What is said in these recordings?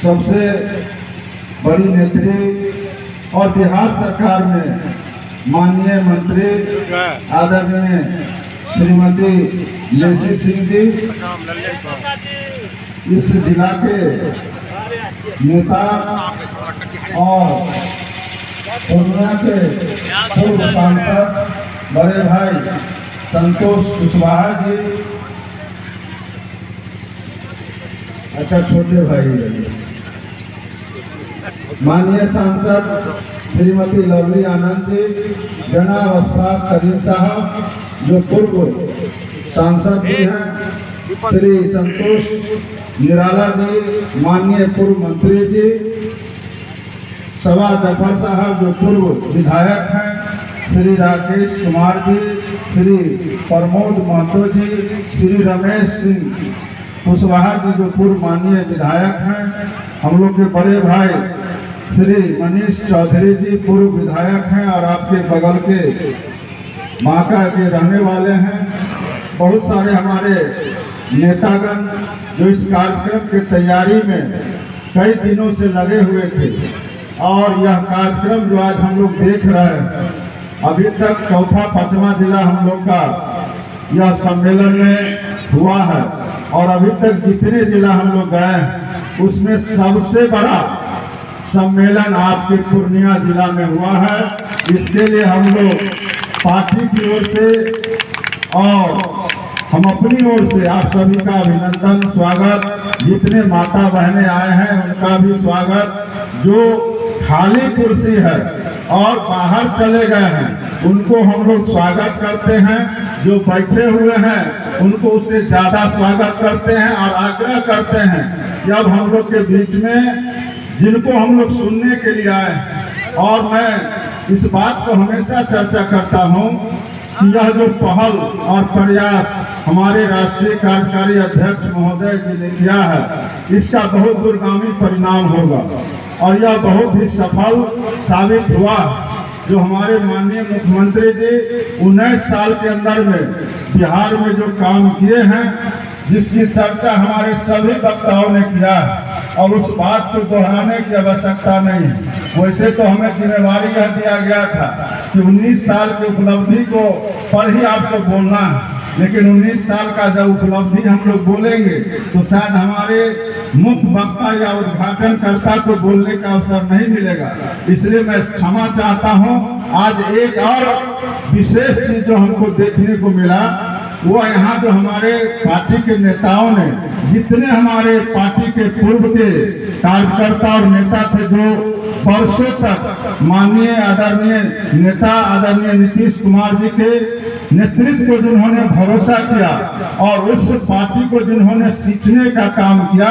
सबसे बड़ी नेत्री और बिहार सरकार में माननीय मंत्री आदरणीय श्रीमती लेसी सिंह जी, इस जिला के नेता और पूर्णिया के पूर्व सांसद बड़े भाई संतोष कुशवाहा जी, अच्छा छोटे भाई माननीय सांसद श्रीमती लवली आनंद जी, जनाब अशफाक करीम साहब जो पूर्व सांसद भी हैं, श्री संतोष निराला जी माननीय पूर्व मंत्री जी, सवा जफर साहब जो पूर्व विधायक हैं, श्री राकेश कुमार जी, श्री प्रमोद महतो जी, श्री रमेश सिंह कुशवाहा जी जो पूर्व माननीय विधायक हैं, हम लोग के बड़े भाई श्री मनीष चौधरी जी पूर्व विधायक हैं और आपके बगल के बांका के रहने वाले हैं। बहुत सारे हमारे नेतागण जो इस कार्यक्रम की तैयारी में कई दिनों से लगे हुए थे और यह कार्यक्रम जो आज हम लोग देख रहे हैं, अभी तक चौथा पांचवा जिला हम लोग का यह सम्मेलन में हुआ है और अभी तक जितने जिला हम लोग गए हैं उसमें सबसे बड़ा सम्मेलन आपके पूर्णिया जिला में हुआ है। इसके लिए हम लोग पार्टी की ओर से और हम अपनी ओर से आप सभी का अभिनंदन स्वागत, जितने माता बहनें आए हैं उनका भी स्वागत, जो खाली कुर्सी है और बाहर चले गए हैं उनको हम लोग स्वागत करते हैं, जो बैठे हुए हैं उनको उससे ज्यादा स्वागत करते हैं और आग्रह करते हैं कि अब हम लोग के बीच में जिनको हम लोग सुनने के लिए आए हैं। और मैं इस बात को हमेशा चर्चा करता हूं कि यह जो पहल और प्रयास हमारे राष्ट्रीय कार्यकारी अध्यक्ष महोदय जी ने किया है, इसका बहुत दूरगामी परिणाम होगा और यह बहुत ही सफल साबित हुआ। जो हमारे माननीय मुख्यमंत्री जी 19 साल के अंदर में बिहार में जो काम किए हैं, जिसकी चर्चा हमारे सभी वक्ताओं ने किया है और उस बात को दोहराने की आवश्यकता नहीं है। वैसे तो हमें जिम्मेवारी यह दिया गया था कि 19 साल की उपलब्धि को पर ही आपको बोलना है, लेकिन 19 साल का जब उपलब्धि हम लोग बोलेंगे तो शायद हमारे मुख्य वक्ता या उद्घाटनकर्ता को बोलने का अवसर नहीं मिलेगा। इसलिए मैं क्षमा चाहता हूं। आज एक और विशेष चीज जो हमको देखने को मिला वो यहाँ जो हमारे पार्टी के नेताओं ने, जितने हमारे पार्टी के पूर्व के कार्यकर्ता और नेता थे जो वर्षों तक माननीय आदरणीय नेता आदरणीय नीतीश कुमार जी के नेतृत्व को जिन्होंने भरोसा किया और उस पार्टी को जिन्होंने सींचने का काम किया,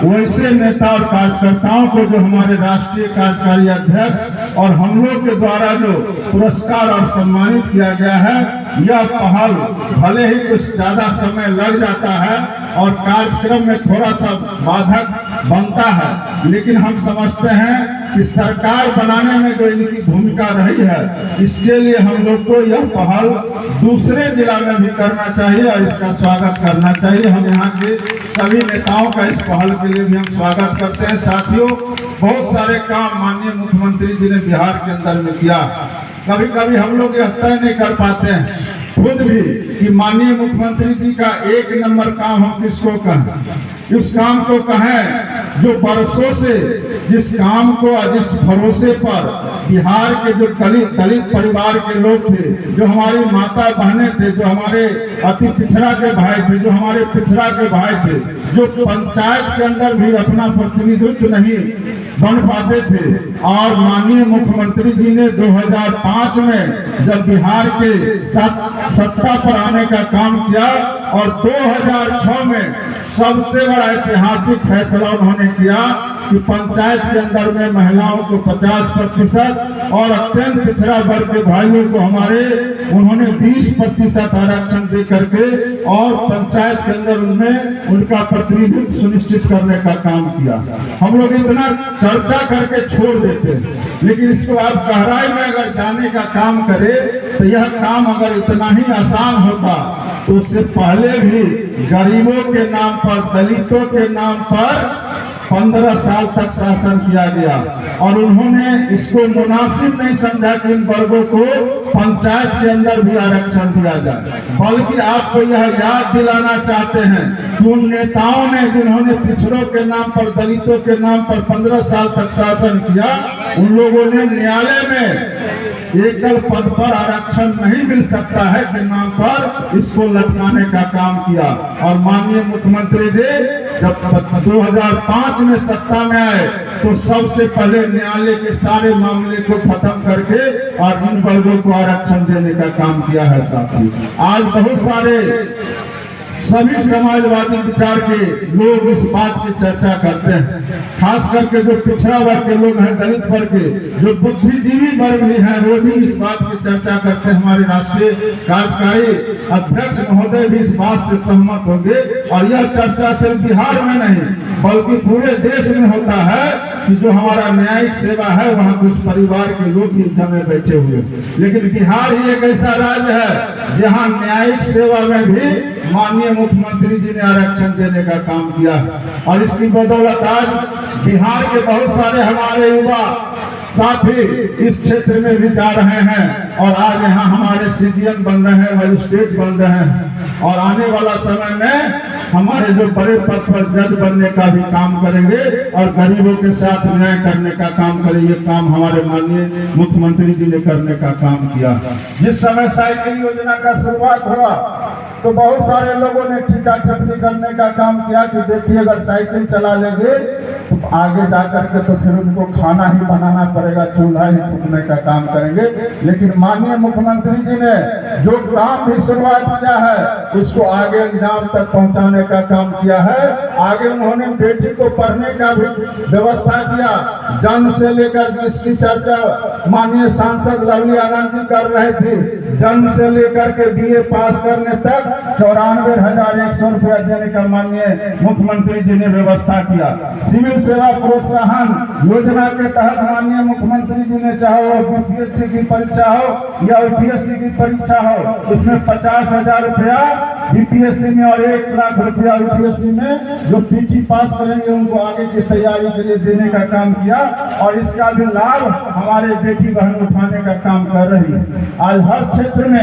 वैसे नेता और कार्यकर्ताओं को जो हमारे राष्ट्रीय कार्यकारी अध्यक्ष और हम लोग के द्वारा जो पुरस्कार और सम्मानित किया गया है, यह पहल भले ही कुछ ज्यादा समय लग जाता है और कार्यक्रम में थोड़ा सा बाधक बनता है, लेकिन हम समझते हैं कि सरकार बनाने में जो इनकी भूमिका रही है, इसके लिए हम लोग को यह पहल दूसरे जिला में भी करना चाहिए और इसका स्वागत करना चाहिए। हम यहाँ के सभी नेताओं का इस पहल के लिए भी हम स्वागत करते हैं। साथियों, बहुत सारे काम माननीय मुख्यमंत्री जी ने बिहार के अंदर में किया। कभी कभी हम लोग यह तय नहीं कर पाते हैं खुद भी कि माननीय मुख्यमंत्री जी का एक नंबर काम हम किसको कहें। उस काम को कहें जो वर्षों से जिस काम को जिस भरोसे पर बिहार के जो दलित परिवार के लोग थे, जो हमारी माता बहनें थे, जो हमारे अति पिछड़ा के भाई थे, जो हमारे पिछड़ा के भाई थे, जो पंचायत के अंदर भी अपना प्रतिनिधित्व नहीं बन पाते थे, और माननीय मुख्यमंत्री जी ने 2005 में जब बिहार के सत्ता पर आने का काम किया और 2006 में सबसे बड़ा ऐतिहासिक फैसला उन्होंने किया कि पंचायत के अंदर में महिलाओं को 50% और अत्यंत पिछड़ा वर्ग के भाइयों को हमारे उन्होंने 20% आरक्षण दे करके और पंचायत के अंदर उनमें उनका प्रतिनिधित्व सुनिश्चित करने का काम किया। हम लोग इतना चर्चा करके छोड़ देते हैं, लेकिन इसको आप गहराई में अगर जाने का काम करें तो यह काम अगर इतना ही आसान होता तो उससे पहले भी गरीबों के नाम पर, दलितों के नाम पर 15 साल तक शासन किया गया और उन्होंने इसको मुनासिब नहीं समझा कि इन वर्गों को पंचायत के अंदर भी आरक्षण दिया जाए, बल्कि आपको यह याद दिलाना चाहते हैं कि उन नेताओं ने जिन्होंने पिछड़ों के नाम पर, दलितों के नाम पर 15 साल तक शासन किया, उन लोगों ने न्यायालय में एकल पद पर आरक्षण नहीं मिल सकता है के नाम पर इसको लटकाने का काम किया। और माननीय मुख्यमंत्री जी जब 2005 में सत्ता में आए तो सबसे पहले न्यायालय के सारे मामले को खत्म करके और इन वर्गों को आरक्षण देने का काम किया है। साथी आज बहुत सारे सभी समाजवादी विचार के लोग इस बात की चर्चा करते हैं, खास करके जो पिछड़ा वर्ग के लोग हैं, दलित वर्ग के, जो बुद्धिजीवी वर्ग भी हैं, वो भी इस बात की चर्चा करते हैं। हमारे राष्ट्रीय कार्यकारी अध्यक्ष महोदय भी इस बात से सहमत होंगे। और यह चर्चा सिर्फ बिहार में नहीं बल्कि पूरे देश में होता है कि जो हमारा न्यायिक सेवा है वहाँ कुछ परिवार के लोग भी जमे बैठे हुए, लेकिन बिहार ही एक ऐसा राज्य है जहाँ न्यायिक सेवा में भी माननीय मुख्यमंत्री जी ने आरक्षण देने का काम किया और इसकी बदौलत आज बिहार के बहुत सारे हमारे युवा साथी इस क्षेत्र में भी जा रहे हैं और आज यहाँ हमारे सीजीएम बन रहे हैं, मजिस्ट्रेट बन रहे हैं और आने वाला समय में हमारे जो बड़े पद पर जज बनने का भी काम करेंगे और गरीबों के साथ न्याय करने का काम करेंगे। ये काम हमारे माननीय मुख्यमंत्री जी ने करने का काम किया। जिस समय साइकिल योजना का शुरुआत हुआ तो बहुत सारे लोगों ने ठिका ठप्पी करने का काम किया कि देखिए अगर साइकिल चला लेंगे तो आगे जाकर के तो फिर उनको खाना ही बनाना पड़ेगा, चूल्हा ही फूकने का काम करेंगे। लेकिन माननीय मुख्यमंत्री जी ने जो काम भी शुरुआत किया है उसको आगे अंजाम तक पहुंचाने का काम किया है। आगे उन्होंने बेटी को पढ़ने का भी व्यवस्था किया। जन्म से लेकर जिसकी चर्चा माननीय सांसद लवली आनंद जी कर रहे थे, जन्म से लेकर के बीए पास करने तक 94,100 रुपया देने का माननीय मुख्यमंत्री जी ने व्यवस्था किया। सिविल सेवा प्रोत्साहन योजना के तहत माननीय मुख्यमंत्री जी ने, चाहे वो बीपीएससी की परीक्षा हो या यूपीएससी की परीक्षा हो, इसमें 50,000 रुपया बीपीएससी में और 1 लाख रुपया यूपीएससी में जो पीटी पास करेंगे उनको आगे की तैयारी के लिए देने का काम किया और इसका भी लाभ हमारे बेटी बहन उठाने का काम कर रही है। आज हर क्षेत्र में